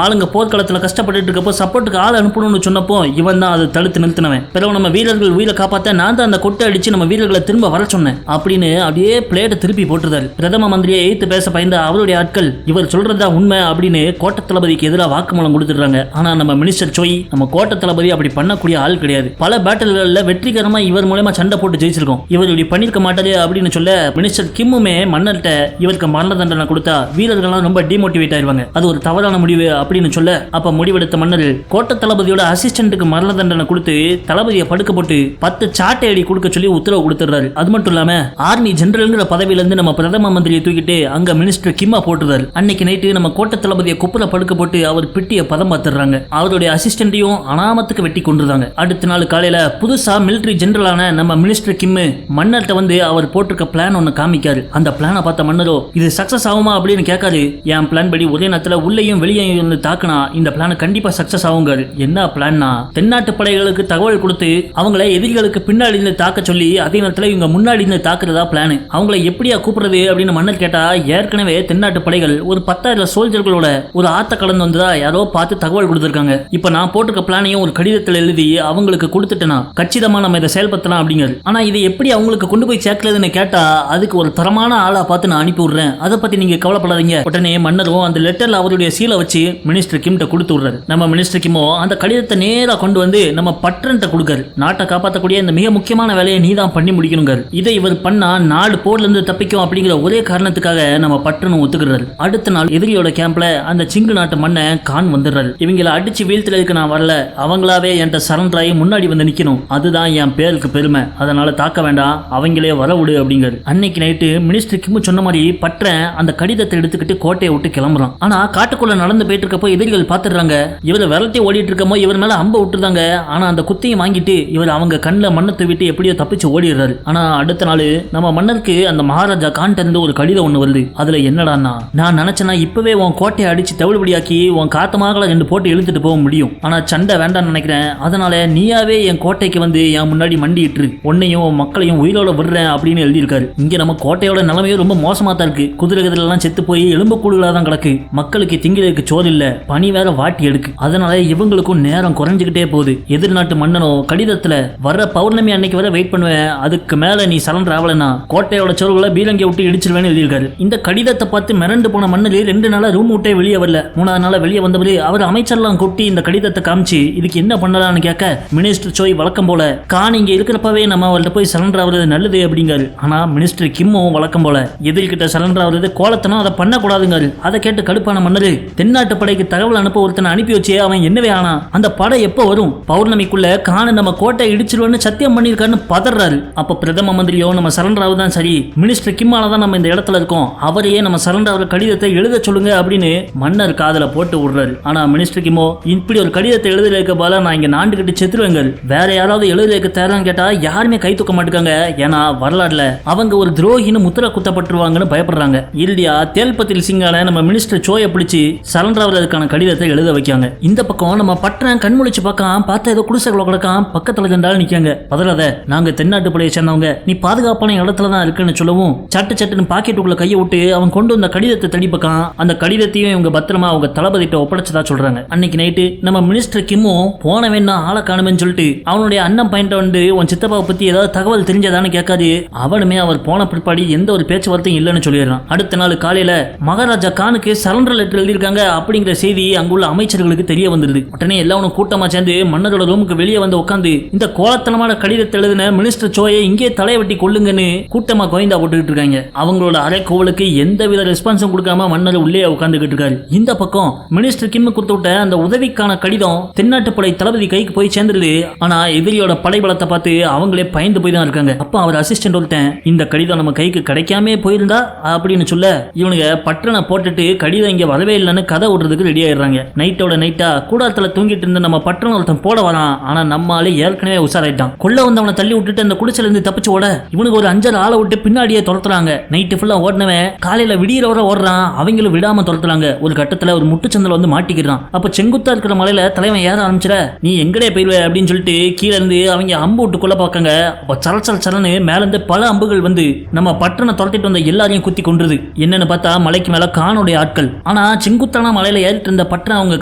ஆளுங்க போர்க்களத்துல கஷ்டப்பட்டு இருக்கப்போ சப்போர்ட்டுக்கு ஆள் அனுப்பணும்னு சொன்னப்போ இவன் தான் அதை தடுத்து நிறுத்தினவன். பிறகு நம்ம வீரர்கள் உயிரை காப்பாற்ற நான் தான் அந்த கொட்டை அடிச்சு நம்ம வீரர்களை திரும்ப வர சொன்னேன் அப்படின்னு அப்படியே பிளேட்டை திருப்பி போட்டுருந்தாரு. பிரதம மந்திரியை எதிர்த்து பேச பயந்த அவருடைய ஆட்கள் இவர் சொல்றதா உண்மை அப்படின்னு கோட்டை தளபதிக்கு எதிராக வாக்குமூலம் கொடுத்துடுறாங்க. ஆனா நம்ம மினிஸ்டர் சோய் நம்ம கோட்டை தளபதி அப்படி பண்ணக்கூடிய ஆள் கிடையாது. பல பேட்டல்கள்ல வெற்றிகரமா இவர் மூலமா சண்டை போட்டு ஜெயிச்சிருக்கோம், இவர் இப்படி பண்ணிருக்க மாட்டாரு அப்படின்னு சொல்ல மினிஸ்டர் கிம்முமே மன்னர்கிட்ட இவருக்கு மரண தண்டனை கொடுத்தா வீரர்கள்லாம் ரொம்ப டிமோட்டிவேட் ஆயிருவாங்க, அது ஒரு தவறான முடிவு அப்படின்னு சொல்ல அப்ப முடிவெடுத்த மன்னர் கோட்டை தளபதியோட அசிஸ்டன்ட்டுக்கு மரண தண்டனை கொடுத்து தளபதியை படுக்க போட்டு 10 சாட்டை அடி கொடுக்க சொல்லி உத்தரவு கொடுத்துறாரு. அது மட்டும் இல்லாம ஆர்மி ஜெனரல்ங்கிற பதவியில இருந்து நம்ம பிரதம மந்திரியை தூக்கிட்டு அங்க மினிஸ்டர் கிம்மா போட்டுறாரு. அன்னைக்கு நைட்டு நம்ம கோட்டை தளபதியை குப்புற படுக்க போட்டு அவர் பிட்டிய பதம் பார்த்துறாங்க. அவருடைய அசிஸ்டன்ட்டையும் அனாமத்துக்கு வெட்டி கொண்டுறாங்க. அடுத்த நாள் காலையில புதுசா மிலிட்டரி ஜெனரலான நம்ம மினிஸ்டர் கிம் மன்னர்கிட்ட வந்து அவர் போட்டிருக்க பிளான் ஒன்னு காமிக்காரு. அந்த பிளானை பார்த்த மன்னரோ இது சக்சஸ் ஆகுமா அப்படின்னு கேட்காரு. என் பிளான் படி ஒரே நேரத்தில் உள்ளேயும் வெளியேயும் இருந்து தாக்குனா இந்த பிளான் கண்டிப்பா சக்சஸ் ஆகுங்காரு. என்ன பிளான்னா தென்னாட்டு படைகளுக்கு தகவல் கொடுத்து அவங்களை எதிரிகளுக்கு பின்னாடி இருந்து தாக்க சொல்லி அதே நேரத்தில் இவங்க முன்னாடி இருந்து தாக்குறதா பிளான். அவங்களை எப்படியா கூப்பிடுறது அப்படின்னு மன்னர் கேட்டா ஏற்கனவே தென்னாட்டு படைகள் ஒரு 10,000 சோல்ஜர்களோட ஒரு ஆத்த கலந்து வந்ததா யாரோ பார்த்து தகவல் கொடுத்திருக்காங்க. இப்ப நான் போட்டிருக்க பிளானையும் ஒரு கடிதத்தில் எழுதி அவங்களுக்கு கொடுத்துட்டேனா கச்சிதமா நம்ம இதை செயல்படுத்தலாம் அப்படிங்கிறது. ஆனா இதை எப்படி அவங்களுக்கு கொண்டு போய் சேர்க்கலதுன்னு கேட்டா அதுக்கு ஒரு தரமான ஆளா பார்த்து நான் அனுப்பி விடுறேன், அதை பத்தி நீங்க கவலைப்படாதீங்க. உடனே மன்னரும் அந்த லெட்டர்ல அவருடைய சீலை வச்சு மினிஸ்டர் கிம்ட்ட கொடுத்து விடுறாரு. நம்ம மினிஸ்டர் கிமோ அந்த கடிதத்தை நேரா கொண்டு வந்து நம்ம பட்ரன்ட்ட கொடுக்காரு. நாட்டை காப்பாற்றக்கூடிய இந்த மிக முக்கியமான வேலையை நீ தான் பண்ணி முடிக்கணுங்காரு. இதை இவர் பண்ணா நாடு போர்ல இருந்து தப்பிக்கும் அப்படிங்கிற ஒரே காரணத்துக்காக நம்ம பட்ரனும் ஒத்துக்கிறாரு. அடுத்த நாள் எதிரியோட கேம்ப்ல அந்த சிங்கு நாட்டு மண்ணை கான் வந்துடுறாரு. இவங்களை அடிச்சு வீழ்த்துறதுக்கு நான் வரல, அவங்களாவே என்கிட்ட சரண்டராகி முன்னாடி வந்து நிக்கணும், அதுதான் என் பேருக்கு பெருமை, அதனால தாக்க வேண்டாம், அவங்களே வரவிடு அப்படிங்கிறாரு. அன்னைக்கு நைட்டு மினிஸ்டர் கிம்மு சொன்ன மாதிரி பட்ரன் அந்த கடிதத்தை எடுத்துக்கிட்டு கோட்டையை விட்டு கிளம்புறான். ஆனா காட்டுக்குள்ள நடந்து போயிட்டு இருக்கப்போ எதிரிகள் பாத்துறாங்க. இவரை விரட்டி ஓடிட்டு இருக்கமோ இவர் மேல அம்ப விட்டுருந்தாங்க. ஆனா அந்த குத்தையும் வாங்கிட்டு இவர் அவங்க கண்ணில் மண்ணத்தை விட்டு எப்படியோ தப்பிச்சு ஓடிடுறாரு. ஆனா அடுத்த நாள் நம்ம மன்னருக்கு அந்த மகாராஜா கான்ட்ட இருந்து ஒரு கடிதம் ஒண்ணு வருது. அதுல என்னடான்னா நான் நினைச்சேன்னா இப்பவே உன் கோட்டையை அடிச்சு தவிடுபடியாக்கி உன் காத்தமாக 2 போட்டு இழுத்துட்டு போக முடியும், ஆனா சண்டை வேண்டாம்னு நினைக்கிறேன், அதனால நீயாவே என் கோட்டைக்கு வந்து என் முன்னாடி மண்டிட்டு உன்னையும் மக்களையும் உயிரோட விடுறேன் அப்படின்னு எழுதியிருக்காரு. இங்க நம்ம கோட்டையோட நிலைமையும் ரொம்ப மோசமா தான் இருக்கு. குதிரை எல்லாம் செத்து போய் எலும்பு கூடுகளா தான் கிடக்கு, மக்களுக்கு திங்கிறதுக்கு சோறு இல்ல, பனி வேற வாட்டி எடுக்கு, அதனால இவங்களுக்கும் நேரம் குறைஞ்சுக்கிட்டே போகுது. எதிர்நாட்டு மன்னனோ கடிதத்துல வர்ற பௌர்ணமி அன்னைக்கு வர வெயிட் பண்ணுவேன், அதுக்கு மேல நீ சரண்டர் ஆகலன்னா கோட்டையோட சோறுகளை பீரங்கிய விட்டு இடிச்சிருவேன்னு எழுதியிருக்காரு. இந்த கடிதத்தை பார்த்து மிரண்டு போன மன்னர் 2 நாளா ரூம் விட்டே வெளியே வரல. 3ஆவது நாள் வெளியே வந்தபடி அவர் அமைச்சர்லாம் கூட்டி இந்த கடிதத்தை காமிச்சு இதுக்கு என்ன பண்ணலாம்னு கேட்க மினிஸ்டர் சோய் வழக்கம் போல கான் இங்க இருக்கிறப்பவே நம்ம அவர்கிட்ட போய் சரண்டர் ஆகுறது நல்லது அப்படிங்காரு. ஆனா மினிஸ்டர் கிம்மும் வழக்கம் போல எதிர்கிட்ட சரண்டர் ஆகுறது கோலத்தனம், அதை பண்ணக்கூடாதுங்காரு. அதை கேட்டு கடுப்பான மன்னர் தென்னாட்டு படைக்கு தகவல் அனுப்ப ஒருத்தனை அனுப்பி வச்சே அவன் என்னவே ஆனா அந்த படை எப்போ வரும், பௌர்ணமிக்குள்ள கான் நம்ம கோட்டை இடிச்சிருவோன்னு சத்தியம் பண்ணிருக்காருன்னு பதறாரு. அப்ப பிரதம மந்திரியோ நம்ம சரண்டர் ஆகுதான் சரி, மினிஸ்டர் கிம்மால தான் நம்ம இந்த இடத்துல இருக்கோம், அவரையே நம்ம சரண்டர் ஆகிற கடிதத்தை எழுத சொல்லுங்க அப்படின்னு மன்னர் காதல போட்டு விடுறாரு. ஆனா மினிஸ்டர் கிமோ இப்படி ஒரு கடிதத்தை எழுதுறதுக்கு போல நான் இங்க நாண்டுகிட்டு செத்துருவேங்க, வேற யாராவது எழுதுறதுக்கு தேர்றான்னு கேட்டா யாருமே கை தூக்க மாட்டாங்க, ஏன்னா வரலாறுல அவங்க ஒரு துரோகின்னு முத்திர குத்தப்பட்டுருவாங்கன்னு பயப்படுறாங்க. இறுதியா தேல்பத்தில் சிங்கான நம்ம மினிஸ்டர் சோயை பிடிச்சி சரண்டர் ஆகிறதுக்கான கடிதத்தை எழுத வைக்காங்க. இந்த பக்கம் நம்ம பட்டன் கண்முழிச்சு பார்க்காம பார்த்தா ஏதோ குடிசைகளை கிடக்காம பக்கத்துல இருந்தாலும் நிக்காங்க. பதறாத, நாங்க தென்னாட்டு படையை சேர்ந்தவங்க, நீ பாதுகாப்பு பாதுகாப்பான இடத்துல தான் இருக்குன்னு சொல்லவும் சட்டுன்னு பாக்கெட்டுக்குள்ள கையை விட்டு அவன் கொண்டு வந்த கடிதத்தை தேடி பார்க்கான். அந்த கடிதத்தையும் இவங்க பத்திரமா அவங்க தளபதிட்ட ஒப்படைச்சதா சொல்றாங்க. அன்னைக்கு நைட்டு நம்ம மினிஸ்டர் கிம்மும் போன வேணா ஆளை காணுமேன்னு சொல்லிட்டு அவனுடைய அண்ணன் பையன்ட்ட வந்து உன் சித்தப்பாவை பத்தி ஏதாவது தகவல் தெரிஞ்சதான்னு கேட்காது. அவனுமே அவர் போன பிற்பாடு எந்த ஒரு பேச்சுவார்த்தையும் இல்லைன்னு சொல்லிடுறான். அடுத்த நாள் காலையில மகாராஜா கானுக்கு சரண்டர் லெட்டர் எழுதியிருக்காங்க அப்படிங்கிற செய்தி அங்குள்ள அமைச்சர்களுக்கு தெரிய வந்துருது. உடனே எல்லாரும் கூட்டமா சேர்ந்து மன்னரோட ரூமுக்கு வெளியே வந்து உட்காந்து இந்த கோலத்தனமான கடிதத்தை எழுதின மினிஸ்டர் சோயை இங்கே தலையை வெட்டி கொள்ளுங்கன்னு கூட்டமா கோயந்தா போட்டுக்கிட்டு இருக்காங்க. அவங்களோட அரைக்கோவலுக்கு எந்த வித ரெஸ்பான்ஸும் கொடுக்காம மன்னர் உள்ளே உட்காந்துக்கிட்டு இருக்காரு. இந்த பக்கம் மினிஸ்டர் கிம் கொடுத்து விட்ட அந்த உதவிக்கான கடிதம் தென்னாட்டுப்படை தளபதி கைக்கு போய் சேர்ந்துருது. ஆனா எதிரியோட படைபலத்தை பார்த்து அவங்களே பயந்து போய் தான் இருக்காங்க. அப்ப அவர் அசிஸ்டன்ட் ஒருத்தன் இந்த கடிதம் நம்ம கைக்கு கிடைக்காம போயிருந்தா அப்படின்னு சொல்ல இவனுங்க பட்டனை போட்டுட்டு கடிதம் இங்க வரவே இல்லைன்னு கதை விடுறதுக்கு ரெடி ஆயிடுறாங்க. நைட்டோட நைட்டா கூடாரத்துல தூங்கிட்டு இருந்த நம்ம பட்டனை ஒருத்தன் போட வரான். ஆனா நம்மாலே ஏற்கனவே உஷாராயிட்டான். கொள்ள வந்தவனை தள்ளி விட்டுட்டு அந்த குடிசையில இருந்து தப்பிச்சு ஓட இவனுக்கு ஒரு 5 ஆளை விட்டு பின்னாடியே துரத்துறாங்க. நைட்டு ஃபுல்லா ஓடினவன் காலையில விடியிற வர ஓடுறான். அவங்களும் விடாம துரத்துறாங்க. ஒரு கட்டத்துல ஒரு முட்டுச்சந்தில வந்து மாட்டிக்கிறான். அப்ப செங்குத்தா இருக்கிற மலையில தலைவன் ஏற ஆரம்பிச்சிட நீ எங்கடே போயிடுவ அப்படின்னு சொல்லிட்டு கீழே இருந்து அவங்க அம்பு விட்டு கொள்ள பார்க்காங்க. அப்ப சரச்சரன்னு மேல இருந்து பல அம்புகள் வந்து நம்ம பட்டனை துரத்திட்டு வந்த எல்லாரையும் குத்தி கொன்றுது. என்னன்னு பார்த்தா மலைக்கு மேல கானுடைய ஆட்கள். ஆனா செங்குத்தான மலையில ஏறிட்டு இருந்த பட்டனை அவங்க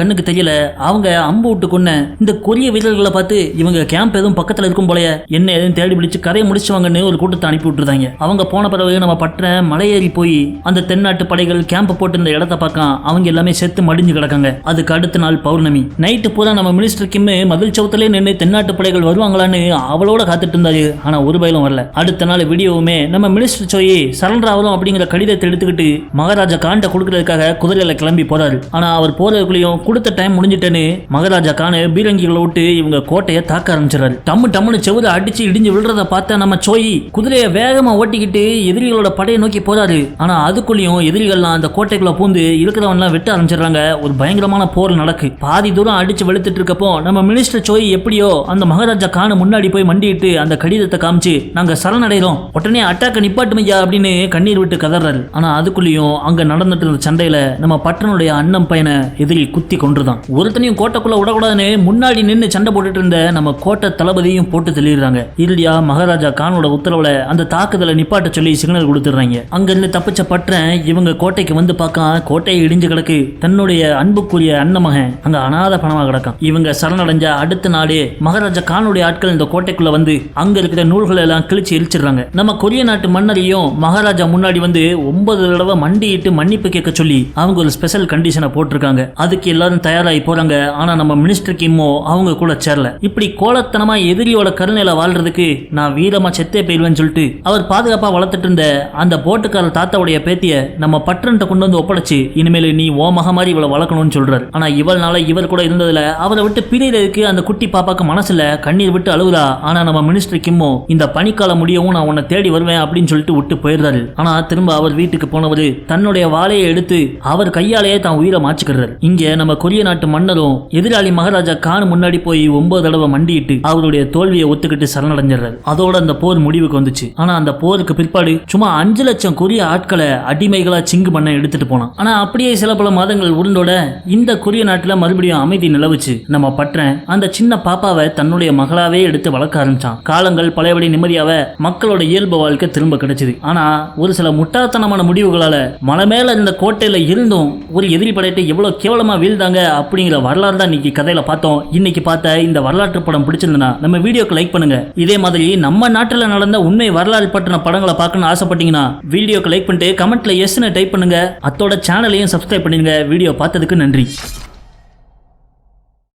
கண்ணுக்கு தெரியல. அவங்க அம்பு விட்டு கொன்ன இந்த கொரிய வீரர்களை பார்த்து இவங்க கேம்ப் எதுவும் பக்கத்துல இருக்கும் போலய என்ன எதுவும் தேடி பிடிச்சு கரையை முடிச்சுவாங்கன்னு ஒரு கூட்டத்தை அனுப்பி விட்டுருந்தாங்க. அவங்க போன பிறகு நம்ம பட்டனை மலையேறி போய் அந்த தென்னாட்டு படைகள் கேம்ப் போட்டு இந்த இடத்த பார்க்க அவங்க எல்லாமே செத்து மடிஞ்சு கிடக்காங்க. அதுக்கு அடுத்த நாள் பௌர்ணமி. நைட்டு பூரா நம்ம மினிஸ்டர் கிம் மதில் சவுத்திலே நின்று தென்னாட்டு படைகள் வருவாங்களான்னு அவளோட காத்துட்டு இருந்தாரு. ஆனா ஒரு பயிலும் வரல. அடுத்த நாள் வீடியோவுமே நம்ம மினிஸ்டர் சோயி சரண்டர் ஆகணும் அப்படிங்கிற கடிதத்தை எடுத்துக்கிட்டு மகாராஜா கான்ட்ட கொடுக்கறதுக்காக குதிரையில கிளம்பி போறாரு. ஆனா அவர் போறதுக்குள்ளேயும் கொடுத்த டைம் முடிஞ்சிட்டேன்னு மகாராஜா கானு பீரங்கிகளை விட்டு இவங்க கோட்டையை தாக்க ஆரம்பிச்சிடறாரு. டம்முன்னு செவுரை அடிச்சு இடிஞ்சு விழுறத பார்த்த நம்ம சோயி குதிரையை வேகமா ஓட்டிக்கிட்டு எதிரிகளோட படையை நோக்கி போறாரு. ஆனா அதுக்குள்ளேயும் எதிரிகள்லாம் அந்த கோட்டைக்குள்ள பூந்து இருக்கிறவன்லாம் வெட்ட ஆரம்பிச்சிடறாங்க. ஒரு பயங்கரமான போர் நடக்கு. பாதி தூரம் அடிச்சு வெளுத்துட்டு இருக்கப்போ நம்ம மினிஸ்டர் சோயி எப்படியோ அந்த மகாராஜா கானு முன்னாடி போய் மண்டிட்டு அந்த கடிதத்தை காமிச்சு நாங்க சரணடைறோம் உடனே அட்டாக்க நிப்பாட்டுமையா அப்படின்னு கண்ணீர் விட்டு கதறாரு. ஆனா அதுக்குள்ளேயும் அங்க நடந்துட்டு இருந்த சண்டையில நம்ம பட்டனுடைய அண்ணன் பையனை எதிரி குத்தி கொன்றுதான். ஒருத்தனையும் கோட்டைக்குள்ள விடக்கூடாதுன்னு முன்னாடி நின்று சண்டை போட்டுட்டு இருந்த நம்ம கோட்டை தளபதியும் போட்டு தெளிறாங்க. இறுதியா மகாராஜா கானோட உத்தரவுல அந்த தாக்குதலை நிப்பாட்ட சொல்லி சிக்னல் கொடுத்துறாங்க. அங்க இருந்து தப்பிச்ச பட்டன் இவங்க கோட்டைக்கு வந்து பார்க்க கோட்டையை இடிஞ்சு கிடக்கு. தன்னுடைய அன்புக்குரிய அண்ணன் மகன் அங்க அனாத பணமா கிடக்கும். இவங்க சரணடைஞ்ச அடுத்த நாளே மகாராஜா கானுடைய ஆட்கள் இந்த கோட்டைக்குள்ள வந்து அங்க இருக்கிற நூல்களை எல்லாம் கிழிச்சு எரிச்சிடுறாங்க. நம்ம கொரிய நாட்டு மன்னரையும் மகாராஜா முன்னாடி வந்து 9 தடவை மண்டிட்டு மன்னிப்பு கேட்க சொல்லி அவங்க ஒரு ஸ்பெஷல் கண்டிஷனை போட்டிருக்காங்க. அதுக்கு எல்லாரும் தயாராகி போறாங்க. ஆனா நம்ம மினிஸ்டர் கிம்மோ அவங்க கூட சேரல. இப்படி கோலத்தனமா எதிரியோட கருணையில வாழ்றதுக்கு நான் வீரமா செத்தே போயிடுவேன்னு சொல்லிட்டு அவர் பாதுகாப்பா வளர்த்துட்டு இருந்த அந்த போட்டுக்கார தாத்தாவுடைய பேத்திய நம்ம பட்டன்ட்ட கொண்டு வந்து ஒப்படைச்சு இனிமேல் நீ ஓ மக மாதிரி இவளை வளர்க்கணும்னு சொல்றாரு. ஆனா இவள்னால இவர் கூட இருந்ததுல அவரை விட்டு பிரியறதுக்கு அந்த குட்டி பாப்பாக்கு மனசுல கண்ணீர் விட்டு அழுகுறா. ஆனா நம்ம மினிஸ்டர் கிம்மோ இந்த பனிக்காலம் முடியவும் நான் உன்னை தேடி வருவேன் அப்படின்னு சொல்லிட்டு விட்டு போயிடுறாரு. ஆனா திரும்ப அவர் வீட்டுக்கு போனவரு தன்னுடைய வாளையை எடுத்து அவர் கையாலேயே தான் உயிரை மாச்சுக்கிறார். இங்க நம்ம கொரிய நாட்டு மன்னரும் எதிராளி மகாராஜா கான் முன்னாடி போய் 9 தடவை மண்டிட்டு அவருடைய தோல்வியை ஒத்துக்கிட்டு சரணடைஞ்சார். அதோட அந்த போர் முடிவுக்கு வந்துச்சு. ஆனா அந்த போருக்கு பிற்பாடு சும்மா 5 லட்சம் கொரிய ஆட்களை அடிமைகளா சிங்கு பண்ண எடுத்துட்டு போனான். ஆனா அப்படியே சில பல மாதங்கள் உருண்டோட இந்த கொரிய நாட்டுல மறுபடியும் அமைதி நிலவுச்சு. நம்ம பற்றன் அந்த சின்ன பாப்பாவை தன்னுடைய மகளாவே எடுத்து வளர்க்க ஆரம்பிச்சான். காலங்கள் பழையபடி நிம்மதியாவ மக்களோட இயல்பு வாழ்க்கை திரும்ப கிடைச்சது. ஆனா ஒரு சில முட்டாள்தனமான முடிவுகளால மலை மேல இருந்த கோட்டையில இருந்தும் ஒரு எதிரி படையிட்டு எவ்வளவு கேவலமா வீழ்ந்தாங்க அப்படிங்கிற வரலாறு தான் இன்னைக்கு கதையில பார்த்தோம். இன்னைக்கு பார்த்த இந்த வரலாற்று படம் பிடிச்சிருந்தா நம்ம வீடியோக்கு லைக் பண்ணுங்க. இதே மாதிரி நம்ம நாட்டுல நடந்த உண்மை வரலாறு பற்றின படங்களை பார்க்கணும்னு ஆசைப்பட்டீங்கன்னா வீடியோக்கு லைக் பண்ணிட்டு கமெண்ட்ல எஸ்ன்னு டைப் பண்ணுங்க. அத்தோட சேனலையும் சப்ஸ்கிரைப் பண்ணுங்க. வீடியோ பார்த்ததுக்கு நன்றி.